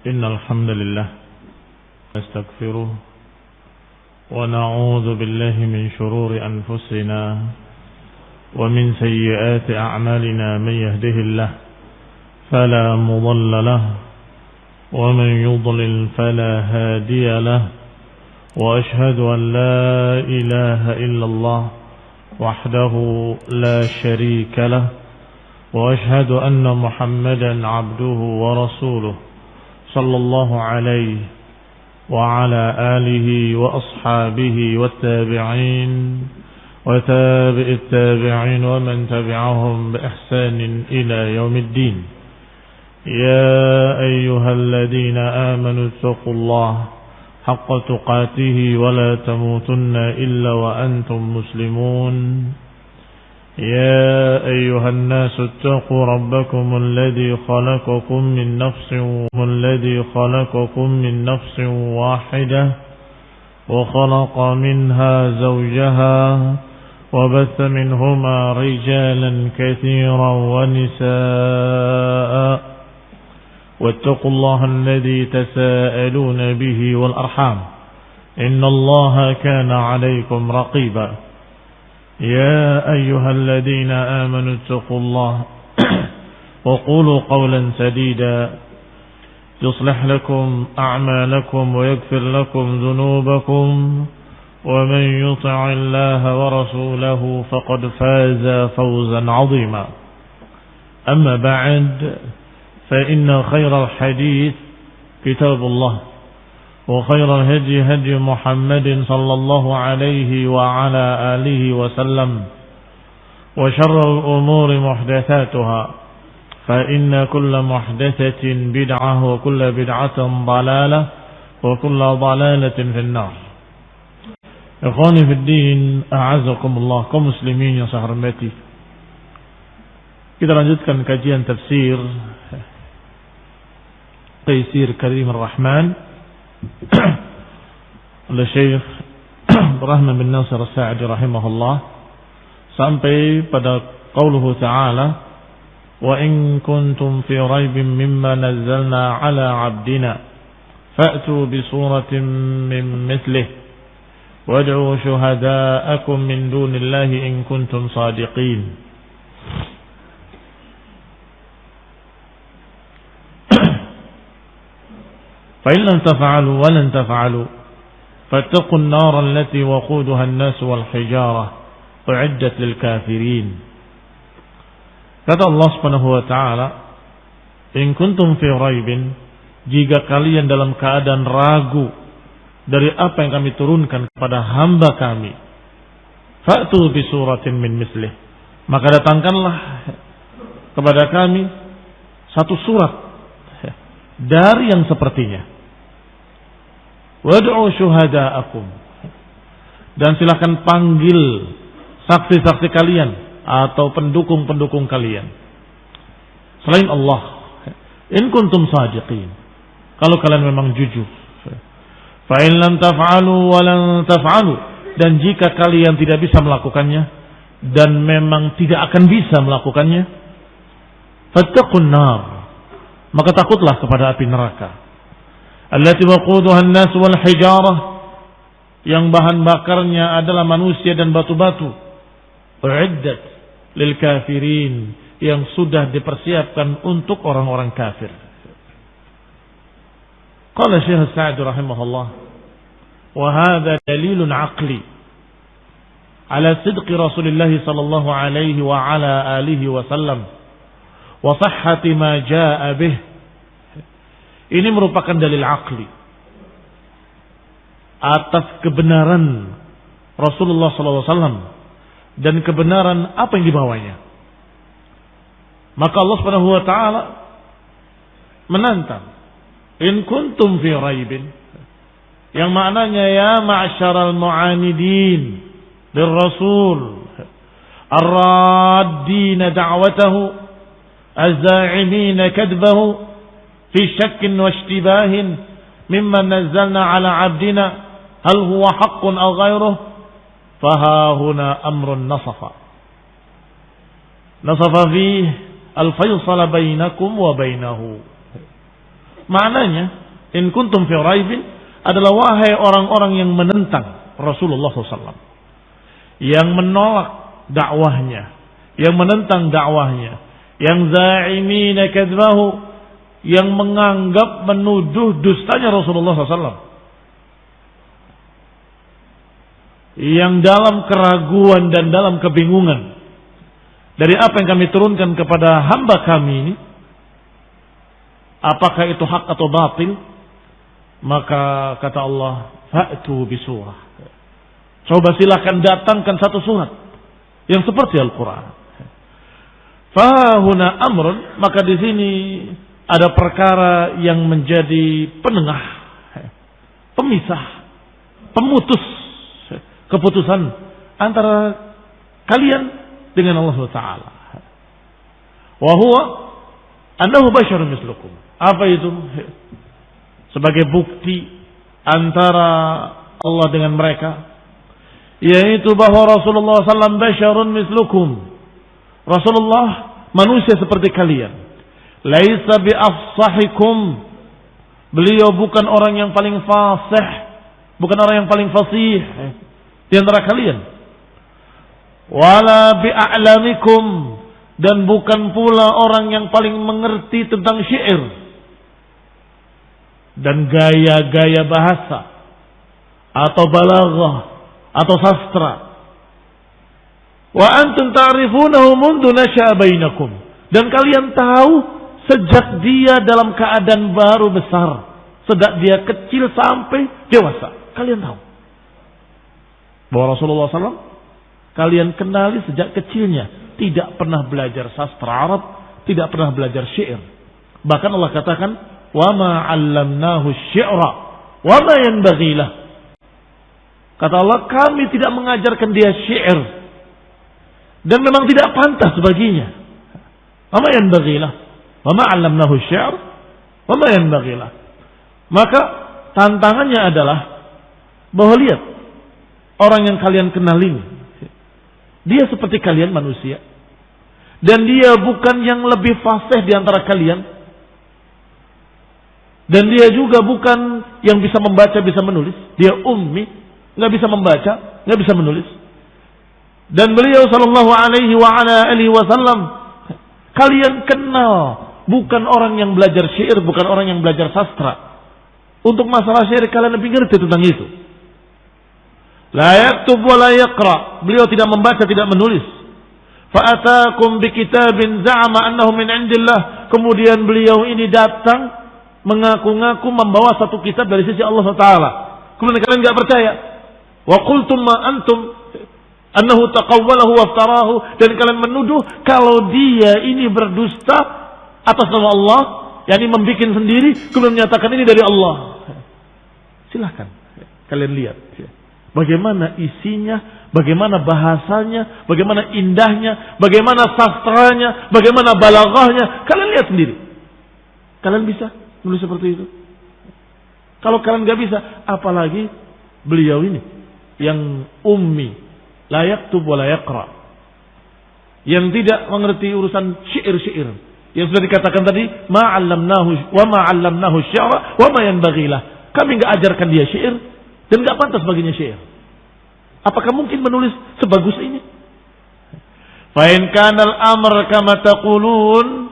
إن الحمد لله نستغفره ونعوذ بالله من شرور أنفسنا ومن سيئات أعمالنا. من يهده الله فلا مضل له ومن يضلل فلا هادي له، وأشهد أن لا إله إلا الله وحده لا شريك له، وأشهد أن محمدا عبده ورسوله صلى الله عليه وعلى آله وأصحابه والتابعين وتابع التابعين ومن تبعهم بإحسان إلى يوم الدين. يا أيها الذين آمنوا اتقوا الله حق تقاته ولا تموتن إلا وأنتم مسلمون. يا أيها الناس اتقوا ربكم الذي خلقكم من نفس واحدة وخلق منها زوجها وبث منهما رجالا كثيرا ونساء، واتقوا الله الذي تساءلون به والأرحام إن الله كان عليكم رقيبا. يا أيها الذين آمنوا اتقوا الله وقولوا قولا سديدا يصلح لكم أعمالكم ويغفر لكم ذنوبكم، ومن يطع الله ورسوله فقد فاز فوزا عظيما. أما بعد، فإن خير الحديث كتاب الله، وخير الهدي هدي محمد صلى الله عليه وعلى آله وسلم، وشر الأمور محدثاتها، فإن كل محدثة بدعة وكل بدعة ضلالة وكل ضلالة في النار. Ikhwani fi din, a'azakumullah, kaum muslimin yang saya hormati. Kita lanjutkan kajian tafsir Taisir Karim Ar-Rahman oleh Syekh Rahman bin Nasir As-Sa'di rahimahullah sampai pada qauluhu ta'ala, wa in kuntum fi raibin mimma nazzalna ala 'abdina fa'tu bi suratin min mithlihi wad'u shuhada'akum min dunillahi in kuntum sadiqin. فإن لم تفعلوا ولن تفعلوا فاتقوا النار التي وقودها الناس والحجارة أعدت للكافرين. Kata Allah Subhanahu wa taala, in kuntum fi raibin, jika kalian dalam keadaan ragu dari apa yang kami turunkan kepada hamba kami, fa'tu bi suratin min mislih, maka datangkanlah kepada kami satu surat dari yang sepertinya. Wad'u syuhada'akum, dan silakan panggil saksi-saksi kalian atau pendukung-pendukung kalian selain Allah, in kuntum sadiqin, kalau kalian memang jujur. Fa in lam taf'alu wa lan taf'alu, dan jika kalian tidak bisa melakukannya dan memang tidak akan bisa melakukannya, fattaqun nar, maka takutlah kepada api neraka, allati waquduha an-nas wal hijarah, yang bahan bakarnya adalah manusia dan batu-batu, uiddat lil kafirin, yang sudah dipersiapkan untuk orang-orang kafir. Qala Syekh Sa'di rahimahullah, wa hadha dalilun aqli ala sidqi Rasulillah sallallahu alaihi wa ala alihi wa sallam wa sihhati ma jaa bih. Ini merupakan dalil akli atas kebenaran Rasulullah SAW dan kebenaran apa yang dibawanya. Maka Allah Subhanahu wa taala menantang, in kuntum fi raibin, yang maknanya ya ma'syaral mu'anidin lirrasul ar-raddina da'watahu az-za'imina kadbahu fi syakkin wa ishtibahin mimma nazzalna ala 'abdina hal huwa haqqun aw ghairuh, faha huna amrun nasafa fihi al-faysal bainakum wa bainahu Maknanya, in kuntum fi raibin adalah wahai orang-orang yang menentang Rasulullah SAW, yang menolak dakwahnya, yang menentang dakwahnya, yang za'imina kadzbahu, yang menganggap menuduh dustanya Rasulullah SAW, yang dalam keraguan dan dalam kebingungan dari apa yang kami turunkan kepada hamba kami ini, apakah itu hak atau batil, maka kata Allah, fa'tu bisurah, coba silakan datangkan satu surat yang seperti Al-Quran. Fahuna amrun, maka di sini ada perkara yang menjadi penengah, pemisah, pemutus keputusan antara kalian dengan Allah Taala. Wa huwa annahu basyarun mislukum. Apa itu? Sebagai bukti antara Allah dengan mereka, yaitu bahwa Rasulullah SAW basyarun mislukum. Rasulullah manusia seperti kalian. Laisa bi afsahikum. Beliau bukan orang yang paling fasih, bukan orang yang paling fasih di antara kalian. Wala bi a'lamikum, dan bukan pula orang yang paling mengerti tentang syair dan gaya-gaya bahasa atau balaghah atau sastra. Wa antum ta'rifunahu mundu nasha'a bainakum, dan kalian tahu sejak dia dalam keadaan baru besar, sejak dia kecil sampai dewasa, kalian tahu bahwa Rasulullah SAW kalian kenali sejak kecilnya, tidak pernah belajar sastra Arab, tidak pernah belajar syair. Bahkan Allah katakan, wa ma 'allamnahu syi'ra wa ma yanbaghi lah. Kata Allah, kami tidak mengajarkan dia syair, dan memang tidak pantas baginya. Wa ma yanbaghi lah, wa ma 'allamnahu syi'r wa ma yanbaghi lah. Maka tantangannya adalah bahwa lihat, orang yang kalian kenal ini, dia seperti kalian manusia, dan dia bukan yang lebih fasih di antara kalian, dan dia juga bukan yang bisa membaca, bisa menulis. Dia ummi, nggak bisa membaca, nggak bisa menulis. Dan beliau sallallahu alaihi wasallam kalian kenal bukan orang yang belajar syair, bukan orang yang belajar sastra. Untuk masalah syair kalian lebih ngerti tentang itu. La yaktub wa la yaqra, beliau tidak membaca, tidak menulis. Fa'atakum bikitabin za'ama annahu min indillah, kemudian beliau ini datang mengaku-ngaku membawa satu kitab dari sisi Allah Taala. Kemudian kalian enggak percaya. Wa qultum ma antum annahu taqawwalahu wa aftarahu, dan kalian menuduh kalau dia ini berdusta atas nama Allah, yakni membuat sendiri kemudian menyatakan ini dari Allah. Silakan kalian lihat bagaimana isinya, bagaimana bahasanya, bagaimana indahnya, bagaimana sastranya, bagaimana balaghahnya. Kalian lihat sendiri. Kalian bisa menulis seperti itu? Kalau kalian nggak bisa, apalagi beliau ini yang ummi, la yaktub wa la yaqra, yang tidak mengerti urusan syair-syair, yang sudah dikatakan tadi, ma 'allamnahu wa ma 'allamnahu syi'ra wa ma yanbaghi lah. Kami nggak ajarkan dia syair, dan nggak pantas baginya syair. Apakah mungkin menulis sebagus ini? Fa in kana al-amr kama taqulun,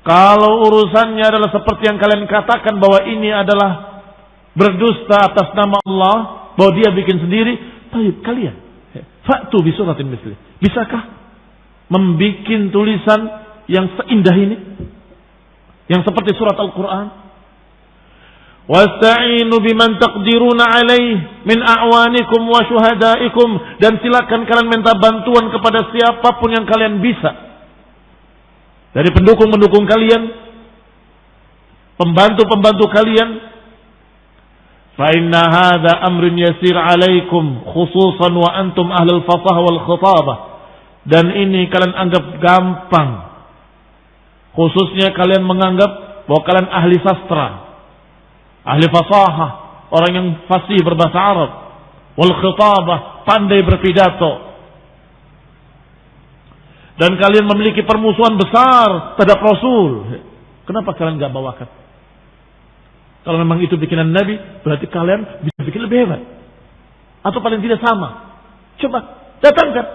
kalau urusannya adalah seperti yang kalian katakan bahwa ini adalah berdusta atas nama Allah, bahwa dia bikin sendiri, baik kalian fa'tu bi suratin misli. Bisakah membikin tulisan yang seindah ini, yang seperti surat Al-Quran? Wasta'inu biman taqdiruna alaih min a'wanikum wa syuhadaikum, dan silakan kalian minta bantuan kepada siapapun yang kalian bisa dari pendukung-pendukung kalian, pembantu-pembantu kalian. Fa inna hadza amrun yasir alaikum khususan wa antum ahlul fasah wal khitabah, dan ini kalian anggap gampang, khususnya kalian menganggap bahwa kalian ahli sastra, ahli fasahah, orang yang fasih berbahasa Arab, wal khitabah, pandai berpidato, dan kalian memiliki permusuhan besar terhadap Rasul. Kenapa kalian enggak bawakan? Kalau memang itu bikinan Nabi, berarti kalian bisa bikin lebih hebat. Atau paling tidak sama. Coba datangkan.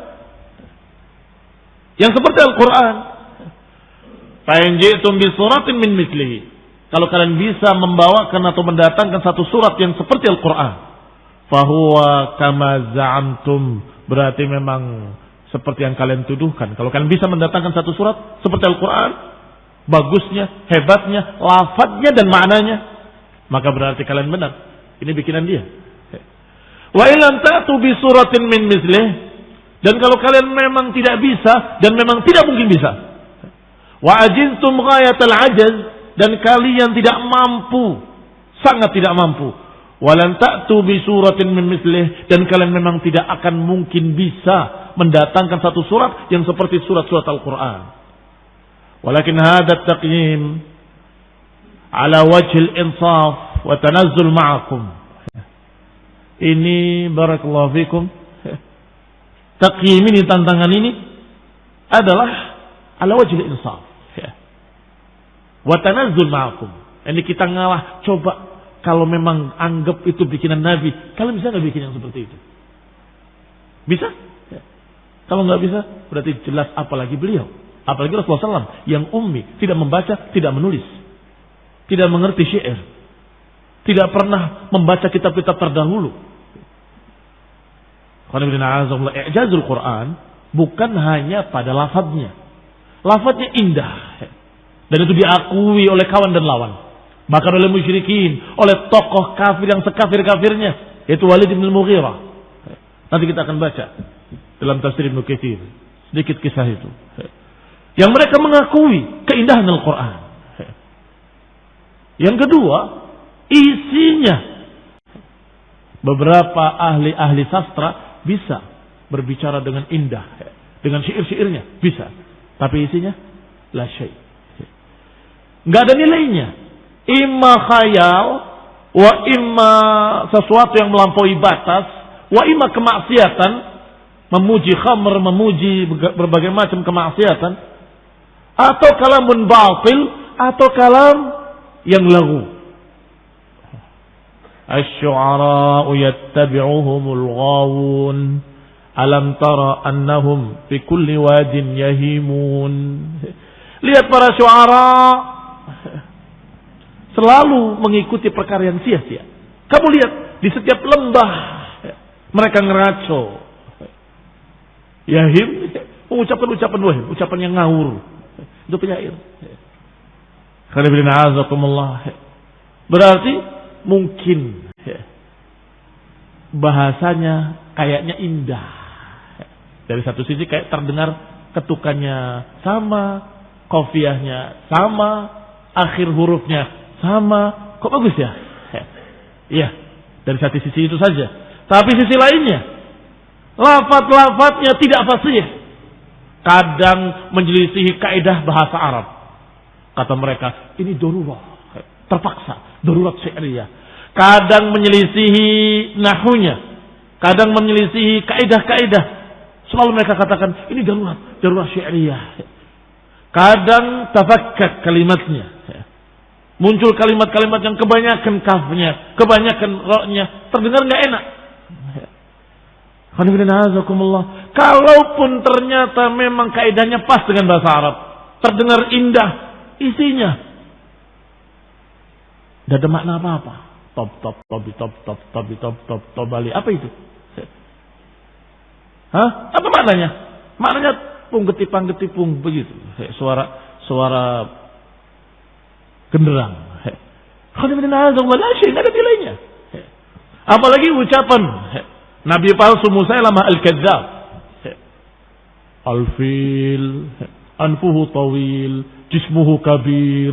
Yang seperti Al-Quran. Fa in ji'tum bi suratin min mithlihi. Kalau kalian bisa membawakan atau mendatangkan satu surat yang seperti Al-Quran, fahuwa kama za'amtum, berarti memang seperti yang kalian tuduhkan. Kalau kalian bisa mendatangkan satu surat seperti Al-Quran, bagusnya, hebatnya, lafadznya dan maknanya, maka berarti kalian benar. Ini bikinan dia. Wa illam ta'tu bi suratin min mislih, dan kalau kalian memang tidak bisa dan memang tidak mungkin bisa, wa ajiztum ghayatal ajaz, dan kalian tidak mampu, sangat tidak mampu, walan ta'tu bi suratin min mislih, dan kalian memang tidak akan mungkin bisa mendatangkan satu surat yang seperti surat-surat Al-Quran. Walakin hadha taqyim ala wajhil insaf wa tanazzul ma'akum. Ini barakallahu fikum, taqyim ini, tantangan ini adalah ala wajhil insaf wa tanazzul ma'akum. Ini kita ngalah, coba kalau memang anggap itu bikinan Nabi, kalian bisa nggak bikin yang seperti itu? Bisa? Kalau nggak bisa, berarti jelas apalagi beliau. Apalagi Rasulullah SAW yang ummi, tidak membaca, tidak menulis, tidak mengerti syair, tidak pernah membaca kitab-kitab terdahulu. I'jazul Quran bukan hanya pada lafadznya. Lafadznya indah, dan itu diakui oleh kawan dan lawan, bahkan oleh musyrikin, oleh tokoh kafir yang sekafir-kafirnya, yaitu Walid bin Mughirah. Nanti kita akan baca dalam tafsir Ibnu Katsir sedikit kisah itu, yang mereka mengakui keindahan Al-Quran. Yang kedua, isinya, beberapa ahli sastra bisa berbicara dengan indah, dengan syair-syairnya bisa, tapi isinya la syai', nggak ada nilainya. Imma khayal, wa imma sesuatu yang melampaui batas, wa imma kemaksiatan, memuji khamr, memuji berbagai macam kemaksiatan, atau kalamun batil, atau kalam yang lagu. Asy-syu'ara'u yattabi'uhumul ghawun, alam tara annahum fi kulli wadin yahimun. Lihat para syu'ara selalu mengikuti perkara yang sia-sia. Kamu lihat di setiap lembah mereka ngeraco. Yahim, mengucapkan ucapan wahim, ucapan yang ngawur. Itu penyair. Berarti mungkin bahasanya kayaknya indah. Dari satu sisi kayak terdengar ketukannya sama, qafiyahnya sama, akhir hurufnya sama. Kok bagus ya? Iya, dari satu sisi itu saja. Tapi sisi lainnya, lafaz-lafaznya tidak fasih. Kadang menyelisihi kaidah bahasa Arab. Kata mereka, ini darurat, terpaksa, darurat syairiyah. Kadang menyelisihi nahunya, kadang menyelisihi kaidah-kaidah. Selalu mereka katakan, ini darurat syairiyah. Kadang tafakkat kalimatnya. Muncul kalimat-kalimat yang kebanyakan kafnya, kebanyakan roknya, terdengar nggak enak. Kalaupun ternyata memang kaidahnya pas dengan bahasa Arab, terdengar indah, isinya tidak ada makna apa-apa. Top bali. Apa itu? Hah? Apa maknanya? Maknanya getipang begitu. Suara genderang. Tidak ada nilainya. Apalagi ucapan Nabi palsu Musailamah al-Kadzdzab. Al-fil, anfuhu tawil, jismuhu kabir.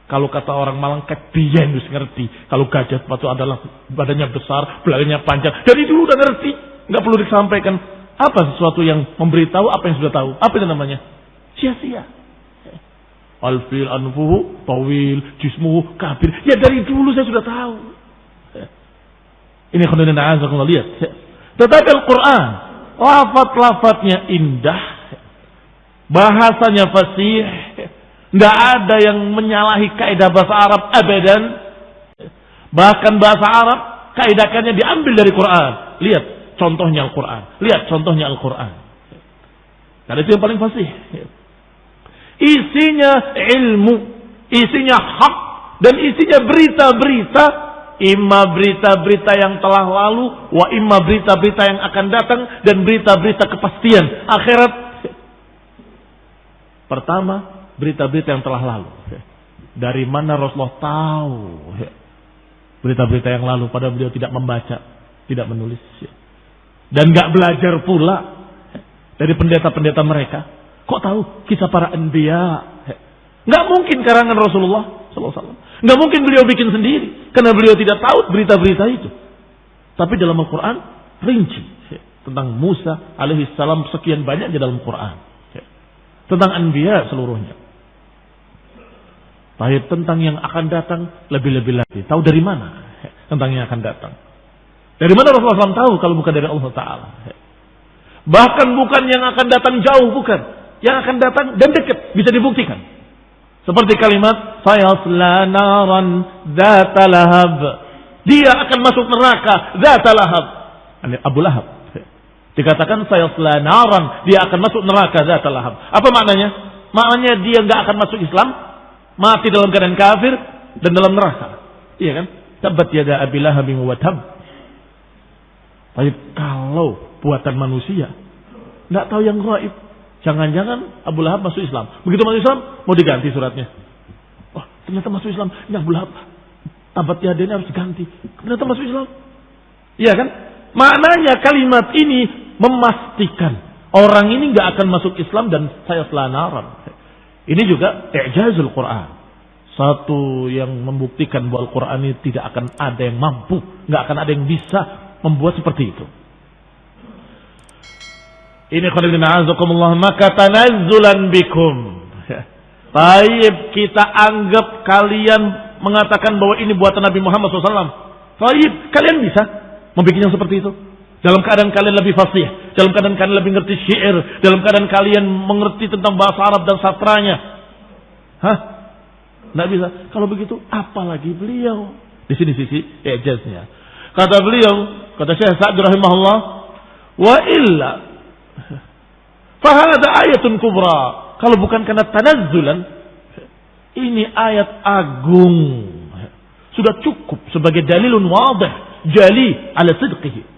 Kalau kata orang Malang, kebiyen harus ngerti. Kalau gajah itu adalah badannya besar, belakangnya panjang. Dari dulu udah ngerti. Nggak perlu disampaikan. Apa sesuatu yang memberitahu apa yang sudah tahu? Apa itu namanya? Sia-sia. Al-fil, anfuhu tawil, jismuhu kabir. Ya dari dulu saya sudah tahu. Ini khondan a'azakumullah, lihat. Tetapi Al-Quran, lafaz-lafaznya indah, bahasanya fasih, Nggak ada yang menyalahi kaidah bahasa Arab abadan. Bahkan bahasa Arab kaidahnya diambil dari Quran. Lihat contohnya Al-Quran. Lihat contohnya Al-Quran. Karena itu yang paling fasih. Isinya ilmu, isinya hak, dan isinya berita-berita. Imma berita-berita yang telah lalu, wa imma berita-berita yang akan datang, dan berita-berita kepastian akhirat. Pertama, berita-berita yang telah lalu. Dari mana Rasulullah tahu berita-berita yang lalu, padahal beliau tidak membaca, tidak menulis, dan gak belajar pula dari pendeta-pendeta mereka. Kok tahu kisah para anbiya? Gak mungkin karangan Rasulullah SAW. Gak mungkin beliau bikin sendiri, karena beliau tidak tahu berita-berita itu. Tapi dalam Al-Quran rinci tentang Musa alaihissalam, sekian banyak di dalam Quran, tentang anbiya seluruhnya. Baik tentang yang akan datang lebih-lebih lagi. Tahu dari mana tentang yang akan datang? Dari mana Rasulullah SAW tahu kalau bukan dari Allah Ta'ala? Bahkan bukan yang akan datang jauh, bukan. Yang akan datang dan dekat, bisa dibuktikan. Seperti kalimat sayasla naran dzata lahab. Dia akan masuk neraka dzata lahab. Abu Lahab. Dikatakan sayasla naran, dia akan masuk neraka dzata lahab. Apa maknanya? Maknanya dia enggak akan masuk Islam, mati dalam keadaan kafir dan dalam neraka. Iya kan? Tabbat yada Abi Lahab wa tab. Tapi kalau buatan manusia, enggak tahu yang gaib. Jangan-jangan Abu Lahab masuk Islam. Begitu masuk Islam, mau diganti suratnya. Oh, ternyata masuk Islam. Ini Abu Lahab. Tabbat yada ini harus diganti. Ternyata masuk Islam. Iya kan? Maknanya kalimat ini memastikan orang ini enggak akan masuk Islam dan saya selanaran. Ini juga i'jazul Quran. Satu yang membuktikan bahwa Al-Quran ini tidak akan ada yang mampu, nggak akan ada yang bisa membuat seperti itu. Ini khairullahi azakumullah, maka tanazzulan bikum. Taib, kita anggap kalian mengatakan bahwa ini buatan Nabi Muhammad SAW. Taib, kalian bisa membuat yang seperti itu. Dalam keadaan kalian lebih fasih, dalam keadaan kalian lebih ngerti syair, dalam keadaan kalian mengerti tentang bahasa Arab dan sastranya. Hah? Nggak bisa. Kalau begitu, apalagi beliau. Di sini sisi ijaznya. Kata beliau, kata Syekh Sa'di rahimahullah, wa illa fahada ayatun kubra. Kalau bukan karena tanazzulan, ini ayat agung. Sudah cukup sebagai dalilun wadih, jali ala sidqihi.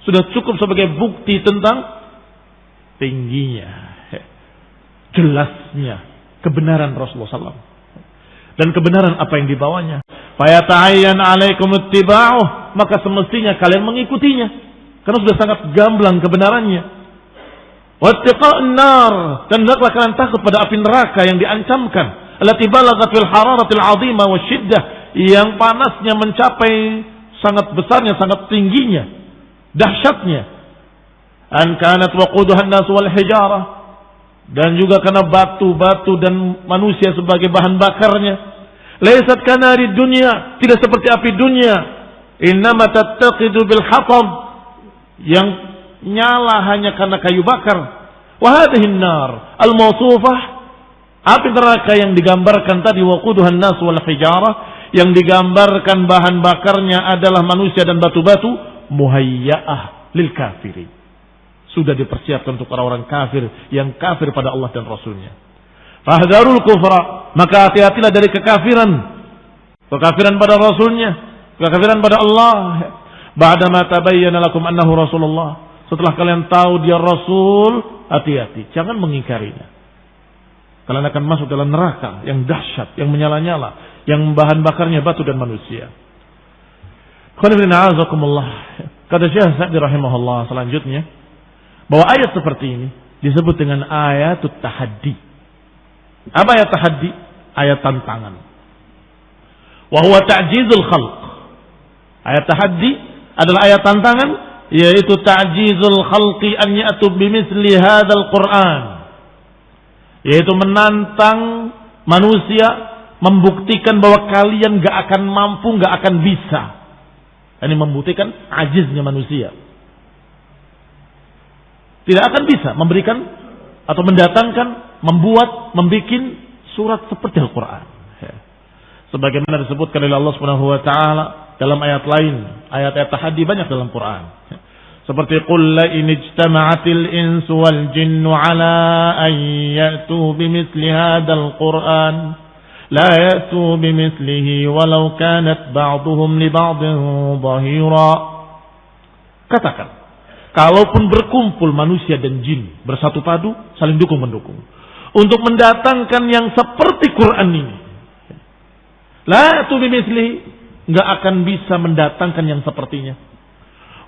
Sudah cukup sebagai bukti tentang tingginya, jelasnya kebenaran Rasulullah SAW dan kebenaran apa yang dibawanya. Fayata'ayyan 'alaikum ittiba'uh, maka semestinya kalian mengikutinya karena sudah sangat gamblang kebenarannya. Wattiqa'un nar, dan hendaklah kalian takut pada api neraka yang diancamkan, allati balaghat fil hararatil 'azimah wasyiddah, yang panasnya mencapai sangat besarnya, sangat tingginya, dahsyatnya. An kanat waquduha an-nas wal hijarah, dan juga karena batu-batu dan manusia sebagai bahan bakarnya. Laisat kanari dunya, tidak seperti api dunia. Innama tattaqidu bil hatab, yang nyala hanya karena kayu bakar. Wa hadhihi an-nar al-mawsufah, api neraka yang digambarkan tadi waquduha an-nas wal hijarah, yang digambarkan bahan bakarnya adalah manusia dan batu-batu, muhayya'ah lil kafirin, sudah dipersiapkan untuk orang-orang kafir yang kafir pada Allah dan Rasulnya. Fahdharul kufra, maka hati-hatilah dari kekafiran, kekafiran pada Rasulnya, kekafiran pada Allah. Ba'dama tabayyana lakum annahu Rasulullah, setelah kalian tahu dia Rasul, hati-hati, jangan mengingkarinya. Kalian akan masuk dalam neraka yang dahsyat, yang menyala-nyala, yang bahan bakarnya batu dan manusia. Kata Syekh Sa'di rahimahullah selanjutnya, bahwa ayat seperti ini disebut dengan ayatut tahaddi. Apa ayat tahaddi? Ayat tantangan. Wa huwa ta'jizul khalq. Ayat tahaddi adalah ayat tantangan, yaitu ta'jizul khalqi an ya'tu bimithli hadzal Qur'an, yaitu menantang manusia, membuktikan bahwa kalian gak akan mampu, gak akan bisa. Ini membuktikan ajiznya manusia. Tidak akan bisa memberikan atau mendatangkan, membuat, membikin surat seperti Al-Quran. Sebagaimana disebutkan oleh Allah Subhanahu wa taala dalam ayat lain, ayat-ayat tahaddi banyak dalam Quran. Seperti qul la in ijtama'atil insu wal jinnu ala an ya'tu bimithli hadzal Qur'an la ya'tu bimithlihi walau kanat ba'dhuhum li ba'dhin dhahira. Katakan, kalaupun berkumpul manusia dan jin bersatu padu saling dukung mendukung untuk mendatangkan yang seperti Quran ini, la ya'tu bimithlihi, enggak akan bisa mendatangkan yang sepertinya.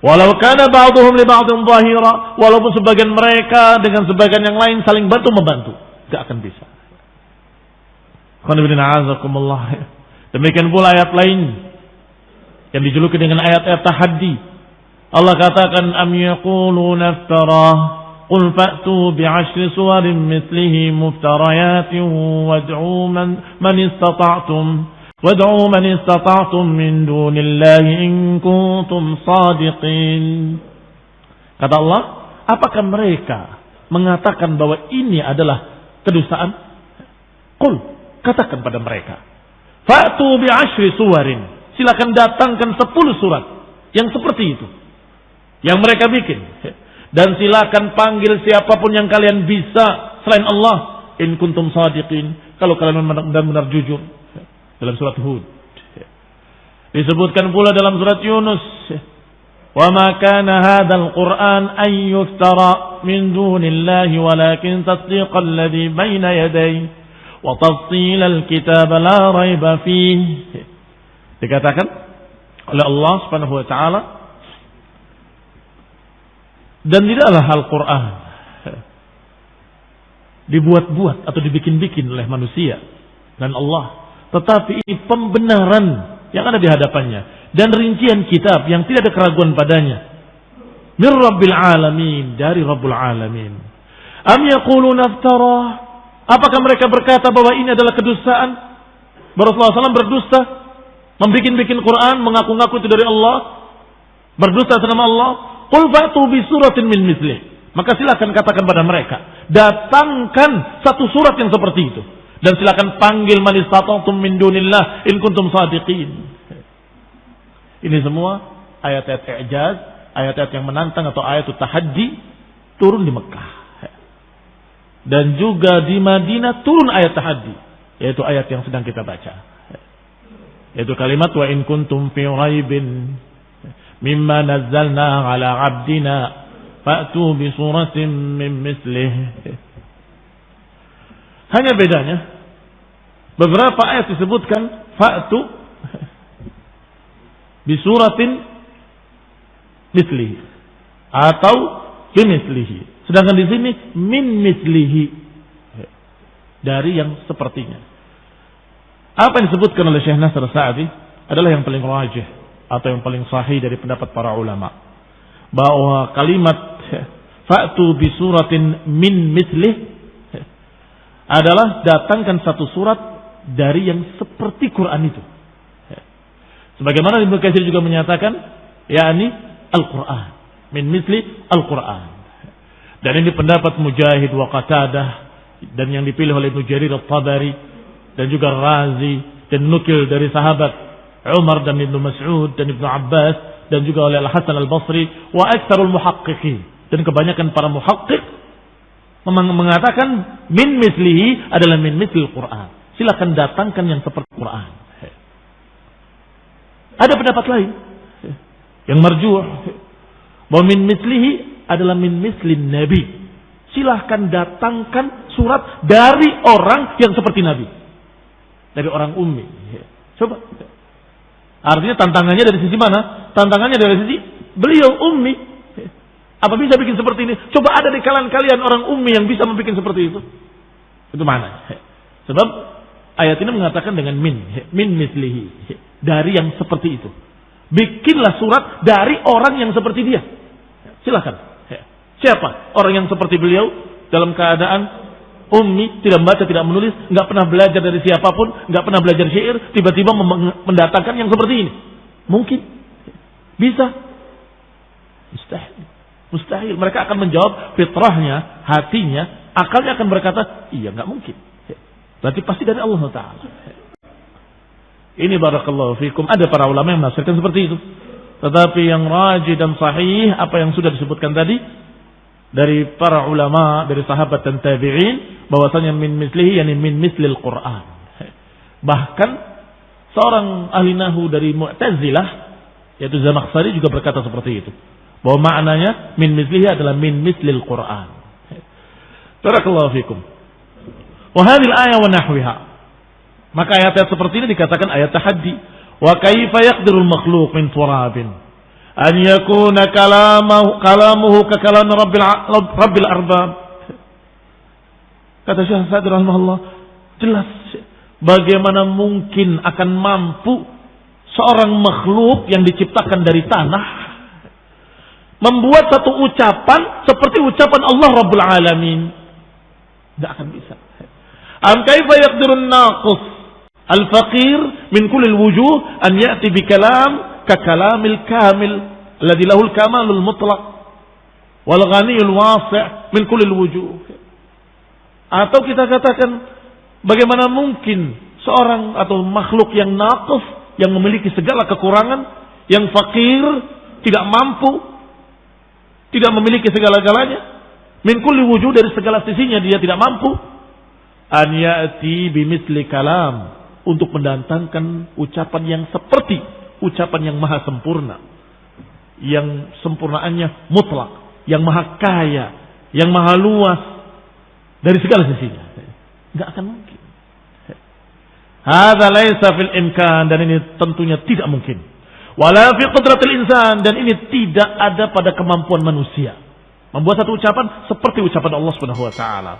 Walau kana ba'dhum li ba'dhin dhahira, walaupun sebagian mereka dengan sebagian yang lain saling bantu membantu, enggak akan bisa. Demikian pula ayat lain yang dijuluki dengan ayat-ayat tahaddi. Allah katakan am yaquluna iftarah qul fa'tu bi'ashri suwarin mithlihi muftariyatin wad'u man istata'tum min dunillahi in kuntum shadiqin. Kata Allah, apakah mereka mengatakan bahwa ini adalah kedustaan? Qul, katakan pada mereka, fa'tu bi'ashri suwarin, silakan datangkan 10 surat yang seperti itu yang mereka bikin, dan silakan panggil siapapun yang kalian bisa selain Allah, in kuntum shadiqin, kalau kalian benar-benar jujur. Dalam surat Hud disebutkan pula dalam surat Yunus, wa ma kana hadzal Qur'an an yuftara min dunillahi walakin tasdiqal ladzi baina yadayhi wa tafsilal kitab la raiba fihi. Dikatakan oleh Allah Subhanahu wa taala, dan tidaklah Al-Qur'an dibuat-buat atau dibikin-bikin oleh manusia dan Allah, tetapi ini pembenaran yang ada di hadapannya dan rincian kitab yang tidak ada keraguan padanya. Mir Rabbil Alamin, dari Rabbul Alamin. Am yaquluna iftarah, apakah mereka berkata bahwa ini adalah kedustaan? Rasulullah SAW berdusta, membikin-bikin Quran, mengaku-ngaku itu dari Allah, berdusta atas nama Allah. Qul fa'tu bi suratin min mithlih, maka silakan katakan pada mereka, datangkan satu surat yang seperti itu. Dan silakan panggil man istata'tum min dunillah in kuntum shadiqin. Ini semua ayat-ayat i'jaz, ayat-ayat yang menantang atau ayat tahaddi turun di Mekah. Dan juga di Madinah turun ayat tahaddi, yaitu ayat yang sedang kita baca. Yaitu kalimat wa in kuntum fi raibin mimma nazzalna ala 'abdina fa'tu bi suratin min mislihi. Hanya bedanya, beberapa ayat disebutkan fa'tu bi suratin mislihi atau bimislihi, sedangkan di sini min mislihi, dari yang sepertinya. Apa yang disebutkan oleh Syekh Nasr Sa'di adalah yang paling rajih atau yang paling sahih dari pendapat para ulama, bahwa kalimat fa'tu bi suratin min mislihi adalah datangkan satu surat dari yang seperti Quran itu. Sebagaimana Ibnu Katsir juga menyatakan, yakni Al-Quran, min misli Al-Quran. Dan ini pendapat Mujahid wa Qatadah, dan yang dipilih oleh Ibnu Jarir At-Tabari dan juga Razi, dan nukil dari sahabat Umar dan Ibnu Mas'ud dan Ibnu Abbas, dan juga oleh Al-Hasan Al-Basri wa aktsarul muhaqqiqin, dan kebanyakan para muhaqqiq mengatakan min mislihi adalah min mislil Quran. Silakan datangkan yang seperti Quran. Ada pendapat lain yang marjuh, bahwa min mislihi adalah min mislin Nabi. Silahkan datangkan surat dari orang yang seperti Nabi, dari orang ummi. Coba, artinya tantangannya dari sisi mana? Tantangannya dari sisi beliau ummi. Apa bisa bikin seperti ini? Coba ada di kalangan kalian orang ummi yang bisa membuat seperti itu? Itu mana? Sebab ayat ini mengatakan dengan min mislihi, dari yang seperti itu. Bikinlah surat dari orang yang seperti dia. Silakan. Siapa orang yang seperti beliau dalam keadaan ummi, tidak membaca, tidak menulis, nggak pernah belajar dari siapapun, nggak pernah belajar syair, tiba-tiba mendatangkan yang seperti ini? Mungkin? Bisa? Mustahil. Mereka akan menjawab fitrahnya, hatinya, akalnya akan berkata, iya, nggak mungkin. Berarti pasti dari Allah Ta'ala. Ini barakallahu fikum. Ada para ulama yang menafsirkan seperti itu. Tetapi yang rajih dan sahih, apa yang sudah disebutkan tadi, dari para ulama, dari sahabat dan tabi'in, bahwasanya min mislihi, yani min mislil Qur'an. Bahkan seorang ahli nahu dari Mu'tazilah, yaitu Zamakhsyari, juga berkata seperti itu. Bahwa maknanya min mislihi adalah min mislil Qur'an. Barakallahu fikum. Wa hadhil ayah wa nahwiha. Maka ayat-ayat seperti ini dikatakan ayat tahaddi. Wa kaifa yaqdirul makhluq min turabin an yakuna kalamuhu ka kalam rabbil arbab. Kata Syekh Sa'di rahimahullah, jelas bagaimana mungkin akan mampu seorang makhluk yang diciptakan dari tanah membuat satu ucapan seperti ucapan Allah Rabbul Alamin. Tidak akan bisa. Am kaifa yaqdirun naqis al-faqir min kulli al-wujuh an ya'ti bi kalam ka kalamil kamil alladhi lahu al-kamalul mutlaq wal ghaniyul wasi' min kulli al-wujuh. Atau kita katakan bagaimana mungkin seorang atau makhluk yang naqis, yang memiliki segala kekurangan, yang fakir, tidak mampu, tidak memiliki segala-galanya, min kulli wujuh, dari segala sisinya dia tidak mampu, an ya'ti bimithli kalam, untuk mendatangkan ucapan yang seperti ucapan yang maha sempurna, yang sempurnaannya mutlak, yang maha kaya, yang maha luas dari segala sisinya. Enggak akan mungkin. Hadza laisa fil imkan, dan ini tentunya tidak mungkin. Wala fi qudratil insan, dan ini tidak ada pada kemampuan manusia membuat satu ucapan seperti ucapan Allah Subhanahu wa taala.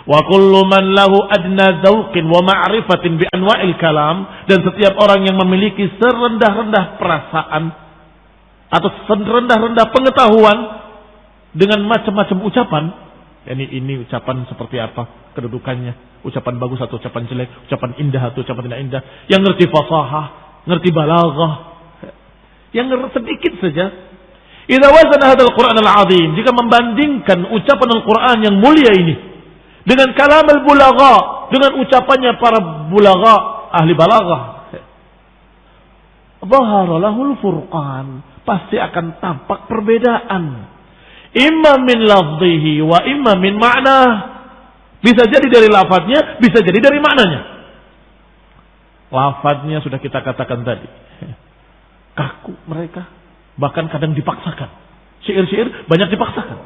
Wa kullu man lahu adna dzauqin wa ma'rifatin bi anwa'il kalam, dan setiap orang yang memiliki serendah-rendah perasaan atau serendah-rendah pengetahuan dengan macam-macam ucapan, yakni ini ucapan seperti apa kedudukannya, ucapan bagus atau ucapan jelek, ucapan indah atau ucapan tidak indah, yang ngerti fasahah, ngerti balaghah, yang sedikit saja. Idza wazana hadzal Qur'an al-'azim, jika membandingkan ucapan Al-Qur'an yang mulia ini dengan kalam al-bulagha, dengan ucapannya para bulagha, ahli balaghah, dhahara lahul furqan, pasti akan tampak perbedaan. Imma min lafzihi wa imma min ma'nah. Bisa jadi dari lafadznya, bisa jadi dari maknanya. Lafadznya sudah kita katakan tadi, kaku mereka, bahkan kadang dipaksakan. Syair-syair banyak dipaksakan,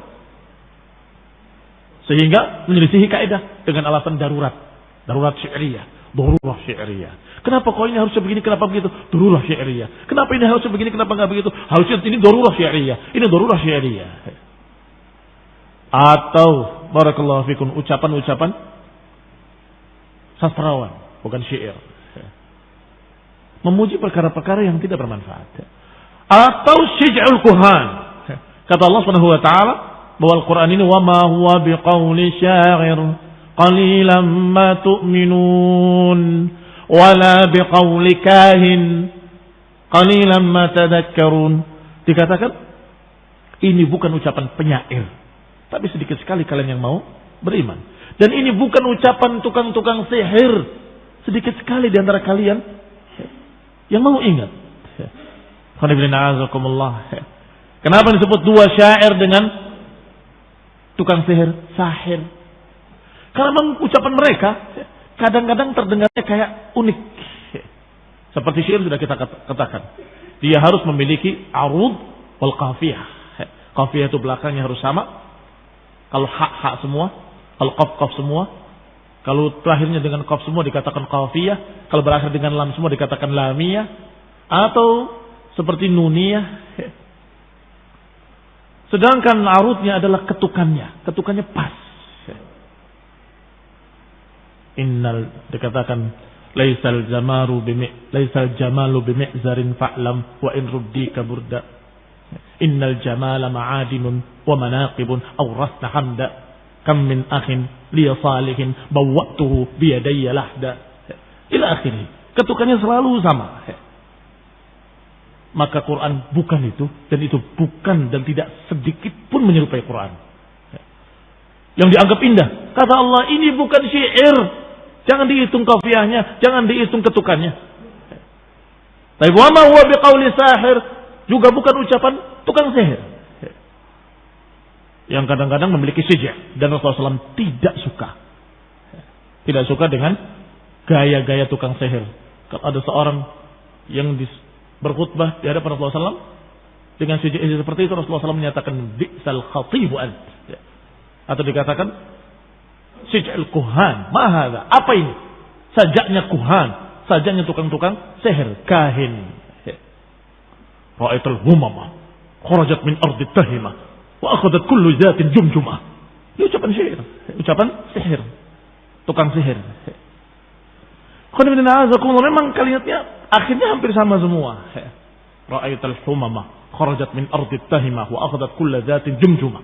sehingga menyelisihi kaidah dengan alasan darurat syairiyah, darurah syairiyah. Kenapa kok ini harusnya begini, kenapa begitu? Darurah syairiyah. Kenapa ini harusnya begini, kenapa enggak begitu? Harusnya ini darurah syairiyah, ini darurah syairiyah. Atau barakallahu fikum ucapan-ucapan sastrawan, bukan syair, memuji perkara-perkara yang tidak bermanfaat. Atau syij'ul kuhan. Kata Allah Subhanahu wa taala bahwa Al-Qur'an ini wa ma huwa biqauli syair qalilan ma tu'minun wala biqauli kahin qalilan ma tadhakkarun. Dikatakan ini bukan ucapan penyair, tapi sedikit sekali kalian yang mau beriman. Dan ini bukan ucapan tukang-tukang sihir, sedikit sekali di antara kalian yang mau ingat. Kenapa disebut dua syair dengan tukang sihir, sahir? Karena memang ucapan mereka kadang-kadang terdengarnya kayak unik. Seperti syair sudah kita katakan, dia harus memiliki arud wal qafiyah. Qafiyah itu belakangnya harus sama. Kalau hak semua, kalau qaf semua, kalau terakhirnya dengan qaf semua dikatakan qafiyah, kalau berakhir dengan lam semua dikatakan lamiyah, atau seperti nuniyah. Sedangkan arudnya adalah ketukannya pas. Dikatakan laisal jamalu bimi'zarin fa'lam wa in ruddika burda. Innal jamala ma'adinun wa manaqibun awrasna hamda kam min akhin liya salihin bawwatuhu biyadayya lahda ila akhirih. Ketukannya selalu sama. Maka Quran bukan itu, dan itu bukan dan tidak sedikit pun menyerupai Quran yang dianggap indah. Kata Allah, ini bukan syair, Jangan dihitung kafiahnya, jangan dihitung ketukannya. Tapi wa ma huwa biqauli sahir juga bukan ucapan tukang sihir. Yang kadang-kadang memiliki sijah dan Rasulullah SAW tidak suka. Tidak suka dengan gaya-gaya tukang sihir. Kalau ada seorang yang berkhutbah di hadapan Rasulullah SAW dengan sijah seperti itu, Rasulullah SAW menyatakan bi'sal khatibu ant. Atau dikatakan sij'al kuhan. Ma hadza? Apa ini? Sajaknya kuhan, sajaknya tukang-tukang sihir, kahin. Ra'aitul humama kharajat min ardi tahima wa akhadhat kullu zatin jumjumah. Ini ucapan sihir, ucapan sihir, tukang sihir. Memang kalimatnya akhirnya hampir sama semua. Ra'aitul humama kharajat min ardi tahima wa akhadhat kullu zatin jumjumah.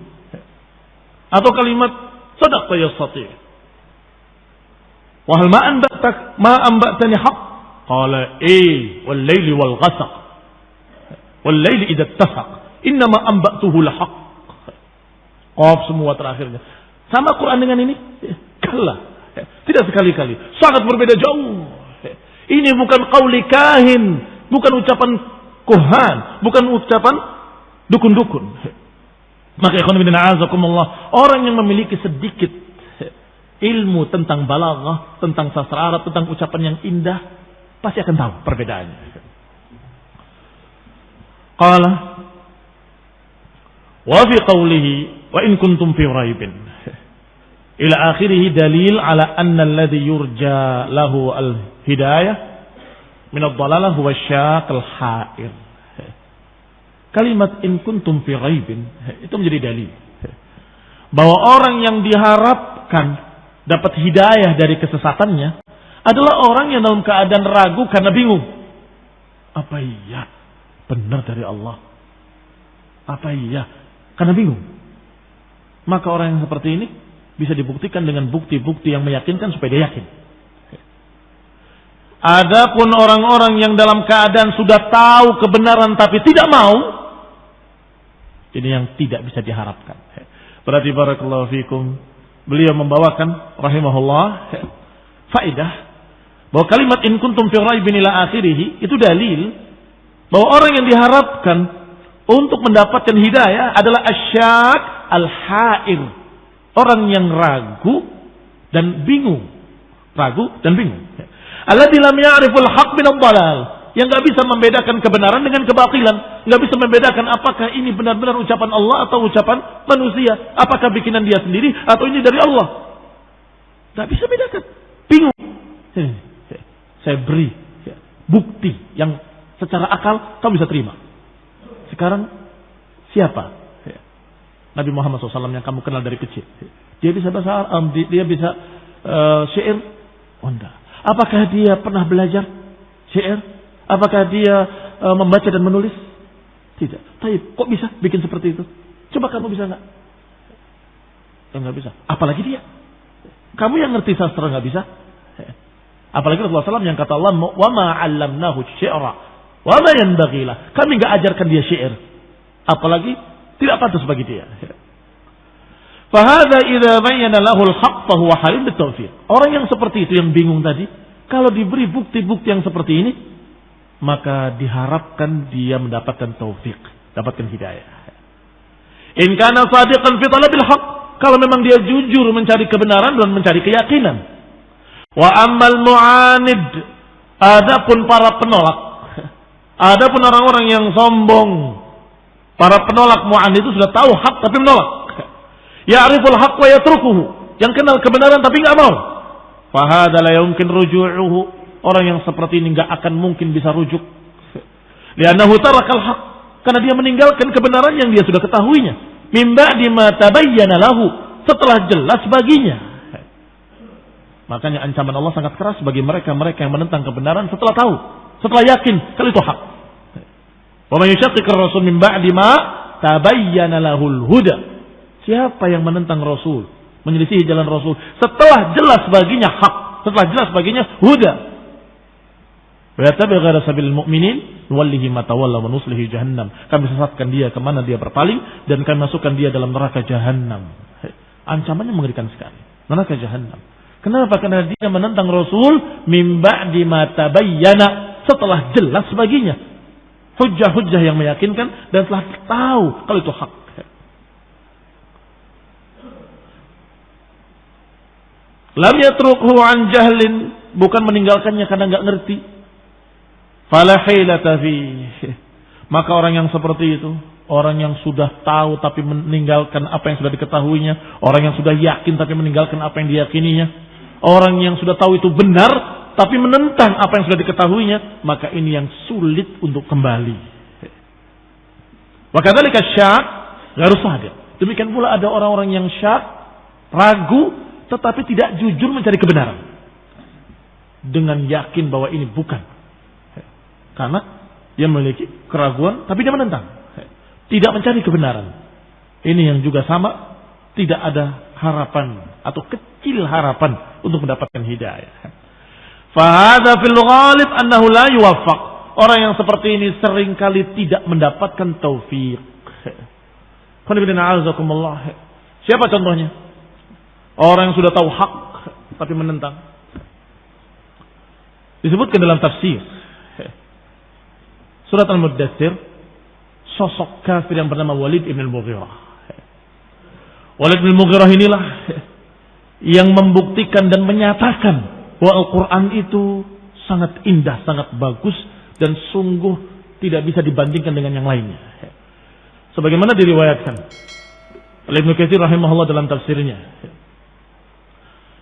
Atau kalimat sadaqta yastati. Wa hal ma anba'tani haqq? Qala wal laili wal ghasaq. Wal laili idza ittafaq. Innama anba'tuhu al haqq. Qaf semua terakhirnya. Sama Quran dengan ini? Kalla. Tidak sekali-kali. Sangat berbeda jauh. Ini bukan qauli kahin, bukan ucapan kuhan, bukan ucapan dukun-dukun. Maka ikhwan fillah azakumullah, orang yang memiliki sedikit ilmu tentang balaghah, tentang sastra Arab, tentang ucapan yang indah, pasti akan tahu perbedaannya. Qala wa fi qawlihi wa in kuntum fi raibin ila akhirih dalil ala anna alladhi yurja lahu al-hidayah min ad-dhalalah huwa asy-syaq al-ha'ir. Kalimat in kuntum fi raibin itu menjadi dalil bahwa orang yang diharapkan dapat hidayah dari kesesatannya adalah orang yang dalam keadaan ragu karena bingung. Apa iya benar dari Allah? Apa iya? Karena bingung. Maka orang yang seperti ini bisa dibuktikan dengan bukti-bukti yang meyakinkan supaya dia yakin. Adapun orang-orang yang dalam keadaan sudah tahu kebenaran tapi tidak mau, ini yang tidak bisa diharapkan. Berarti barakallahu fikum, beliau membawakan rahimahullah faedah bahwa kalimat in kuntum fi raibin ila akhirih itu dalil bahwa orang yang diharapkan untuk mendapatkan hidayah adalah asyak al-ha'ir, orang yang ragu dan bingung. Ragu dan bingung. Alladzi lam ya'riful haqq min ad-dhalal, yang enggak bisa membedakan kebenaran dengan kebatilan, enggak bisa membedakan apakah ini benar-benar ucapan Allah atau ucapan manusia, apakah bikinan dia sendiri atau ini dari Allah. Enggak bisa bedakan. Bingung. Saya beri bukti yang secara akal kamu bisa terima. Sekarang siapa? Nabi Muhammad SAW yang kamu kenal dari kecil. Dia bisa bahasa Arab, dia bisa syair. Oh enggak. Apakah dia pernah belajar syair? Apakah dia membaca dan menulis? Tidak. Tapi kok bisa bikin seperti itu? Coba kamu bisa enggak? Enggak bisa. Apalagi dia. Kamu yang ngerti sastra enggak bisa. Apalagi Rasulullah SAW yang kata Allah, wa ma 'allamnahu syi'ra wa ma yanbaghi lah. Kami enggak ajarkan dia syair. Apalagi tidak pantas bagi dia. Fa hadza idza bayyana lahu al-haqq fa huwa halim bit-tawfiq. Orang yang seperti itu yang bingung tadi, kalau diberi bukti-bukti yang seperti ini, maka diharapkan dia mendapatkan taufik, dapatkan hidayah. In kana sadiqan fi talabil haqq, kalau memang dia jujur mencari kebenaran dan mencari keyakinan. Wa ammal mu'anid, adapun para penolak, adapun orang-orang yang sombong, para penolak mu'anid itu sudah tahu hak tapi menolak. Ya'riful haqq wa yatrukuhu, yang kenal kebenaran tapi enggak mau. Fa hadza la yumkin ruju'uhu, orang yang seperti ini enggak akan mungkin bisa rujuk. Li'annahu tarakal haqq, karena dia meninggalkan kebenaran yang dia sudah ketahuinya. Min ba'di ma tabayyana lahu, setelah jelas baginya. Makanya ancaman Allah sangat keras bagi mereka-mereka yang menentang kebenaran setelah tahu, setelah yakin kalau itu hak. Wa may yushaqiqir rasul min ba'di ma tabayyana lahul huda. Siapa yang menentang Rasul, menyelisihi jalan Rasul setelah jelas baginya hak, setelah jelas baginya huda. Wa yattabi' ghayra sabilil mu'minin nuwallihi ma tawalla wa nuslihi jahannam. Kami sesatkan dia kemana dia berpaling dan kami masukkan dia dalam neraka jahannam. Ancamannya mengerikan sekali. Neraka jahannam. Kenapa? Karena dia menentang Rasul min ba'di ma tabayyana, setelah jelas baginya hujjah-hujjah yang meyakinkan dan telah tahu kalau itu hak. Lam yatrukhu an jahlin, bukan meninggalkannya karena enggak ngerti. Fala hilata fi. Maka orang yang seperti itu, orang yang sudah tahu tapi meninggalkan apa yang sudah diketahuinya, orang yang sudah yakin tapi meninggalkan apa yang diyakininya, orang yang sudah tahu itu benar tapi menentang apa yang sudah diketahuinya, maka ini yang sulit untuk kembali. Wa kadzalika syak ghairu shadiq. Demikian pula ada orang-orang yang syak, ragu tetapi tidak jujur mencari kebenaran dengan yakin bahwa ini bukan, karena dia memiliki keraguan tapi dia menentang, tidak mencari kebenaran. Ini yang juga sama, tidak ada harapan atau kecil harapan untuk mendapatkan hidayah. Fahadha fil ghalib annahu la yuwaffaq. Orang yang seperti ini seringkali tidak mendapatkan taufik. Siapa contohnya? Orang yang sudah tahu hak tapi menentang. Disebutkan dalam tafsir Surat Al-Muddatsir, sosok kafir yang bernama Walid ibn al-Mughirah. Walid ibn al-Mughirah inilah yang membuktikan dan menyatakan bahwa Al-Quran itu sangat indah, sangat bagus, dan sungguh tidak bisa dibandingkan dengan yang lainnya. Sebagaimana diriwayatkan oleh Ibnu Katsir rahimahullah dalam tafsirnya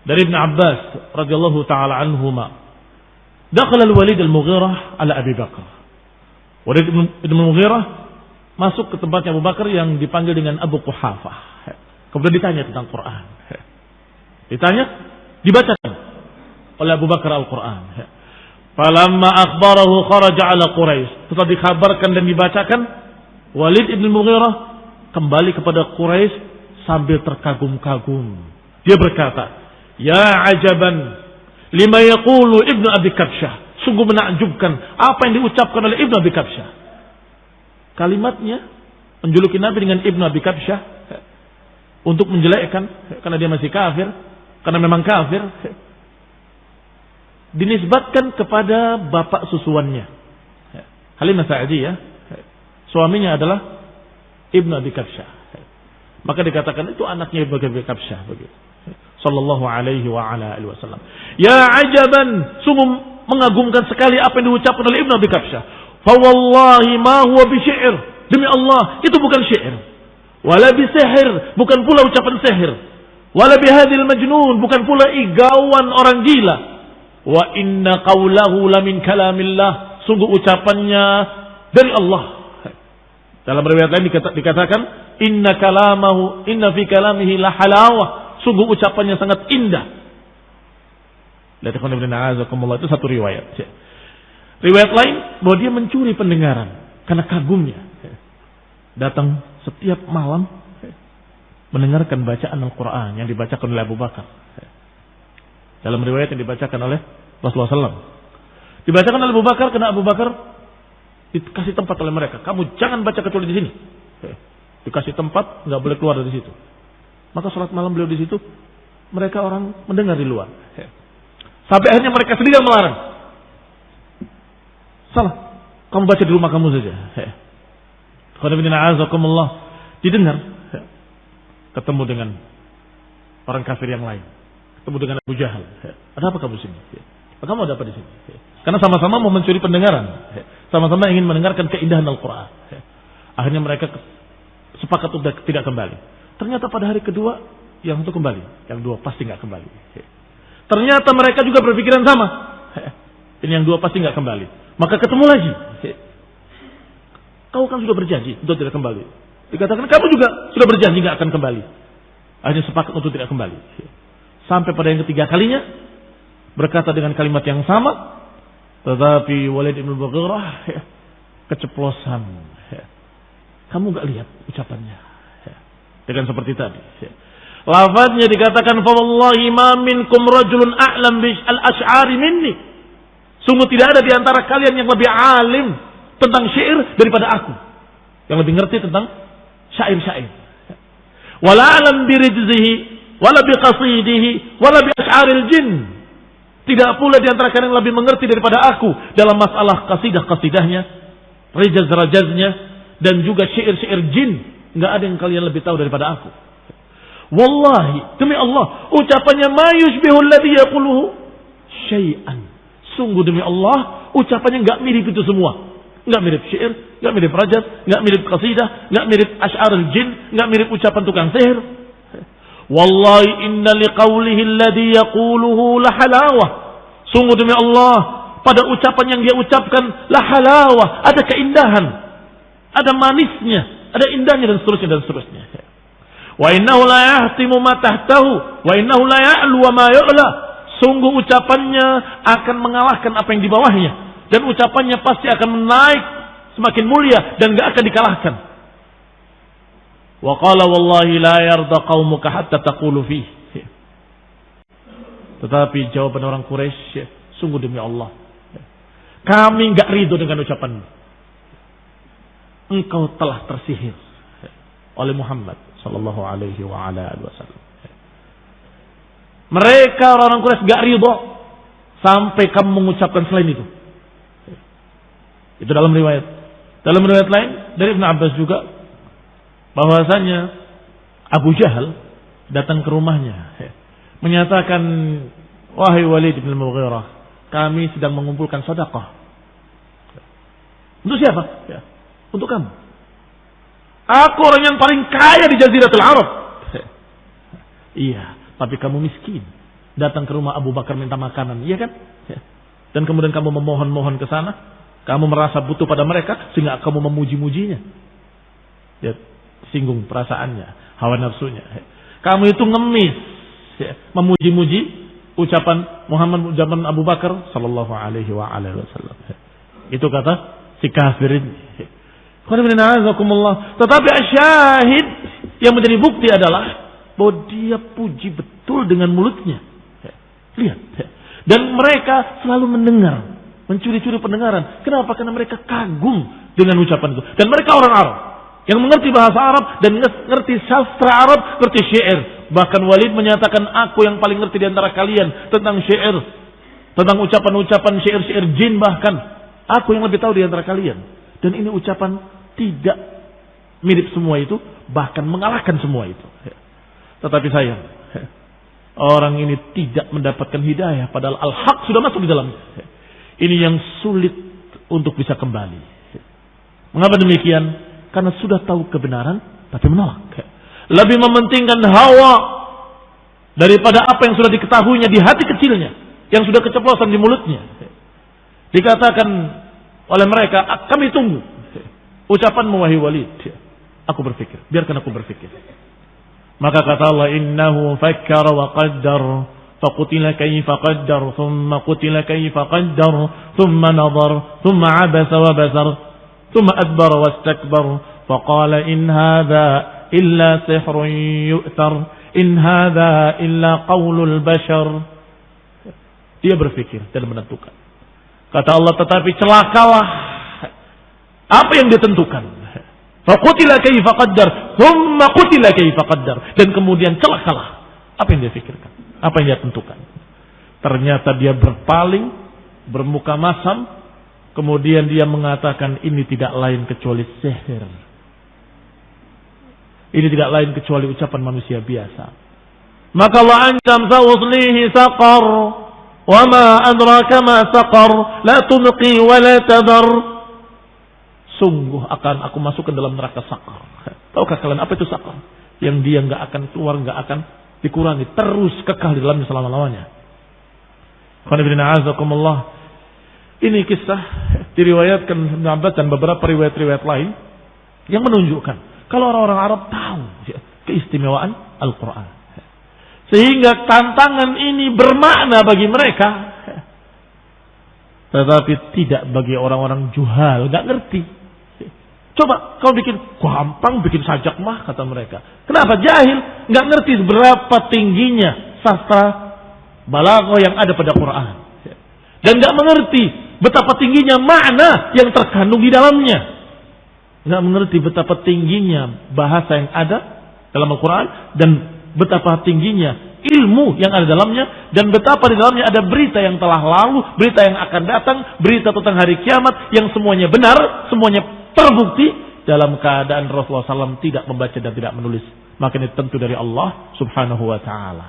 dari Ibn Abbas radhiyallahu taala anhuma, dakhala al-Walid al-Mughirah ala Abi Bakar. Walid ibn Mughirah masuk ke tempatnya Abu Bakar yang dipanggil dengan Abu Quhafah. Kemudian ditanya tentang Quran. Ditanya, dibacakan oleh Abu Bakar Al-Quran. Falamma akhbarahu kharaja ala Quraisy. Setelah dikabarkan dan dibacakan, Walid ibn Mughirah kembali kepada Quraisy sambil terkagum-kagum. Dia berkata, "Ya ajaban lima yaqulu Ibnu Abi Kabsyah." Sungguh menakjubkan apa yang diucapkan oleh Ibnu Abi Kabsyah. Kalimatnya menjuluki Nabi dengan Ibnu Abi Kabsyah untuk menjelekkan karena dia masih kafir, karena memang kafir. Dinisbatkan kepada bapak susuannya, Halimah Sa'diyah, suaminya adalah Ibnu Abi Kabsyah. Maka dikatakan itu anaknya Ibnu Abi Kabsyah begitu. Sallallahu alaihi wa ala alihi wasallam. Ya ajaban, sungguh mengagumkan sekali apa yang diucapkan oleh Ibnu Abi Kabsyah. Fa wallahi ma huwa bi syair. Demi Allah, itu bukan syair. Wala bi sihir, bukan pula ucapan sihir. Wala bi hadzal majnun, bukan pula igauan orang gila. Wa inna qawlahu la min kalamillah, sungguh ucapannya dari Allah. Dalam riwayat lain dikatakan inna fi kalamihi la halawah, sungguh ucapannya sangat indah. Lihat itu satu riwayat. Riwayat lain bahwa dia mencuri pendengaran karena kagumnya. Datang setiap malam mendengarkan bacaan Al-Quran yang dibacakan oleh Abu Bakar. Dalam riwayat yang dibacakan oleh Rasulullah SAW. Dibacakan oleh Abu Bakar karena Abu Bakar dikasih tempat oleh mereka. Kamu jangan baca kecuali di sini. Dikasih tempat, nggak boleh keluar dari situ. Maka sholat malam beliau di situ, mereka orang mendengar di luar. Sampai akhirnya mereka sendiri yang melarang. Salah, kamu baca di rumah kamu saja. Didengar, ketemu dengan orang kafir yang lain, ketemu dengan Abu Jahal. Ada apa kamu sini? Kamu ada apa di sini? Karena sama-sama mau mencuri pendengaran, sama-sama ingin mendengarkan keindahan Al-Quran. Akhirnya mereka sepakat untuk tidak kembali. Ternyata pada hari kedua yang satu kembali, yang dua pasti nggak kembali. Ternyata mereka juga berpikiran sama. Ini yang dua pasti nggak kembali. Maka ketemu lagi. Kau kan sudah berjanji untuk tidak kembali. Dikatakan kamu juga sudah berjanji nggak akan kembali. Akhirnya sepakat untuk tidak kembali. Sampai pada yang ketiga kalinya berkata dengan kalimat yang sama, tetapi Walid ibn Mughirah keceplosan. Kamu nggak lihat ucapannya. Dengan seperti tadi. Lafaznya dikatakan fa wallahi ma minkum rajulun a'lam bil ash'ari minni. Sungguh tidak ada di antara kalian yang lebih alim tentang syair daripada aku. Yang lebih ngerti tentang syair-syair. Wala a'lam bi rijzihi wala biqasidihi, wala bi asy'aril jin. Tidak pula di antara kalian yang lebih mengerti daripada aku dalam masalah kasidah-kasidahnya, rajaz-rajaznya, dan juga syair-syair jin. Enggak ada yang kalian lebih tahu daripada aku. Wallahi, demi Allah, ucapannya ma yushbihu alladhi yaquluhu syai'an. Sungguh demi Allah, ucapannya enggak mirip itu semua. Enggak mirip syair, enggak mirip rajaz, enggak mirip qasidah, enggak mirip asy'arul jin, enggak mirip ucapan tukang sihir. Wallahi inna liqaulihi alladhi yaquluhu la halawah. Sungguh demi Allah, pada ucapan yang dia ucapkan la halawah, ada keindahan, ada manisnya, ada indahnya dan seterusnya. Wa innahu la yahtimu ma tahtahu wa innahu la ya'lu wa ma yu'la. Sungguh ucapannya akan mengalahkan apa yang di bawahnya, dan ucapannya pasti akan menaik semakin mulia dan enggak akan dikalahkan. Wa qala wallahi la yarda qaumuka hatta taqulu fihi. Tetapi jawaban orang Quraisy, sungguh demi Allah, kami enggak ridho dengan ucapanmu. Engkau telah tersihir oleh Muhammad sallallahu alaihi wa ala alihi wasallam. Mereka orang Quraisy enggak ridho sampai kamu mengucapkan selain itu. Itu dalam riwayat. Dalam riwayat lain dari Ibnu Abbas juga, bahwasanya Abu Jahal datang ke rumahnya menyatakan, wahai Walid bin Mughirah, kami sedang mengumpulkan sedekah. Untuk siapa? Ya, untuk kamu. Aku orang yang paling kaya di Jaziratul Arab. Iya, tapi kamu miskin. Datang ke rumah Abu Bakar minta makanan, iya kan? Dan kemudian kamu memohon-mohon ke sana, kamu merasa butuh pada mereka sehingga kamu memuji-mujinya. Ya, singgung perasaannya, hawa nafsunya. Kamu itu ngemis, ya, memuji-muji ucapan Muhammad zaman Abu Bakar sallallahu alaihi wasallam. Itu kata si kafir ini. Tetapi asyahid yang menjadi bukti adalah bahwa dia puji betul dengan mulutnya. Lihat. Dan mereka selalu mendengar, mencuri-curi pendengaran. Kenapa? Karena mereka kagum dengan ucapan itu. Dan mereka orang Arab yang mengerti bahasa Arab dan mengerti sastra Arab, mengerti syair. Bahkan Walid menyatakan, aku yang paling ngerti di antara kalian tentang syair, tentang ucapan-ucapan syair-syair jin bahkan. Aku yang lebih tahu di antara kalian. Dan ini ucapan tidak mirip semua itu, bahkan mengalahkan semua itu. Tetapi sayang, orang ini tidak mendapatkan hidayah, padahal al-haq sudah masuk di dalamnya. Ini yang sulit untuk bisa kembali. Mengapa demikian? Karena sudah tahu kebenaran, tapi menolak. Lebih mementingkan hawa daripada apa yang sudah diketahuinya di hati kecilnya, yang sudah keceplosan di mulutnya. Dikatakan oleh mereka, kami tunggu ucapanmu wahai Walid. Aku berpikir, biarkan aku berpikir. Maka kata Allah, innahu fakkara wa qaddar faqutila kayfa qaddar thumma qutila kayfa qaddar thumma nadhar thumma abasa wa basar thumma adbara wastakbar faqala in hadha illa sihrun yu'thar in hadha illa qaulul bashar. Dia berpikir dan menentukan. Kata Allah, tetapi celakalah apa yang ditentukan. Faqutila kayfa qaddar thumma qutila kayfa qaddar, dan kemudian celakalah apa yang dia pikirkan, apa yang dia tentukan. Ternyata dia berpaling, bermuka masam, kemudian dia mengatakan ini tidak lain kecuali sihir. Ini tidak lain kecuali ucapan manusia biasa. Maka Allah ancam, sawuslihi saqar wa ma adraka ma saqar la tunqi wa la tadar. Sungguh akan aku masukkan dalam neraka sakar. Tahukah kalian apa itu sakar? Yang dia enggak akan keluar, enggak akan dikurangi, terus kekal di dalamnya selama-lamanya. Ini kisah diriwayatkan Ibnu Abbas dan beberapa riwayat-riwayat lain yang menunjukkan kalau orang-orang Arab tahu keistimewaan Al-Quran, sehingga tantangan ini bermakna bagi mereka, tetapi tidak bagi orang-orang juhal, enggak ngerti. Coba kau bikin gampang, bikin sajak mah, kata mereka. Kenapa? Jahil, nggak ngerti berapa tingginya sastra balaghah yang ada pada Quran, dan nggak mengerti betapa tingginya makna yang terkandung di dalamnya. Nggak mengerti betapa tingginya bahasa yang ada dalam Al-Quran dan betapa tingginya ilmu yang ada dalamnya, dan betapa di dalamnya ada berita yang telah lalu, berita yang akan datang, berita tentang hari kiamat yang semuanya benar, semuanya terbukti dalam keadaan Rasulullah SAW tidak membaca dan tidak menulis. Maka ini tentu dari Allah Subhanahu wa taala.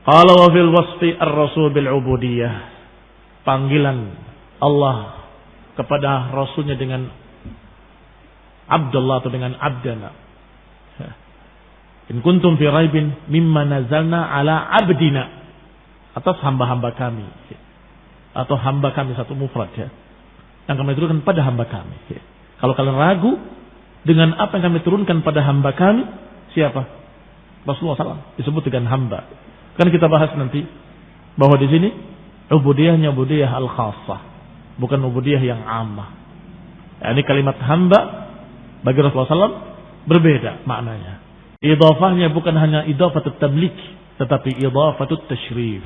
Qala wa fil wasfi ar-rasul bil ubudiyah. Panggilan Allah kepada Rasulnya dengan Abdullah atau dengan Abdana. In kuntum fi raibin mimma nazalna ala abdina, atas hamba-hamba kami, atau hamba kami satu mufrad ya, yang kami turunkan pada hamba kami. Kalau kalian ragu dengan apa yang kami turunkan pada hamba kami, siapa? Rasulullah SAW disebut dengan hamba. Kan kita bahas nanti bahwa di sini ubudiyahnya ubudiyah al-khassah, bukan ubudiyah yang ammah. Ini kalimat hamba bagi Rasulullah SAW berbeda maknanya. Idhafahnya bukan hanya idhafatut tamlik, tetapi idhafatut tashrif.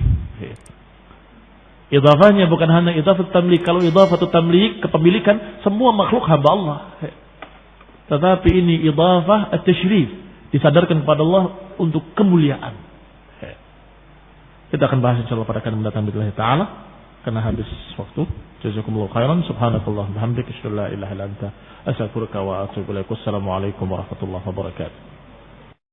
Idhafahnya bukan hanya idhafatut tamlik. Kalau idhafatut tamlik, kepemilikan, semua makhluk hamba Allah. Tetapi ini idhafah at-tashrif, disadarkan kepada Allah untuk kemuliaan. Kita akan bahas insyaallah pada kali mendatang billahi taala karena habis waktu. Jazakumullahu khairan. Subhanakallah bihamdika asyhadu an la ilaha illa anta astaghfiruka wa atubu ilaik. Wassalamu alaikum warahmatullahi wabarakatuh.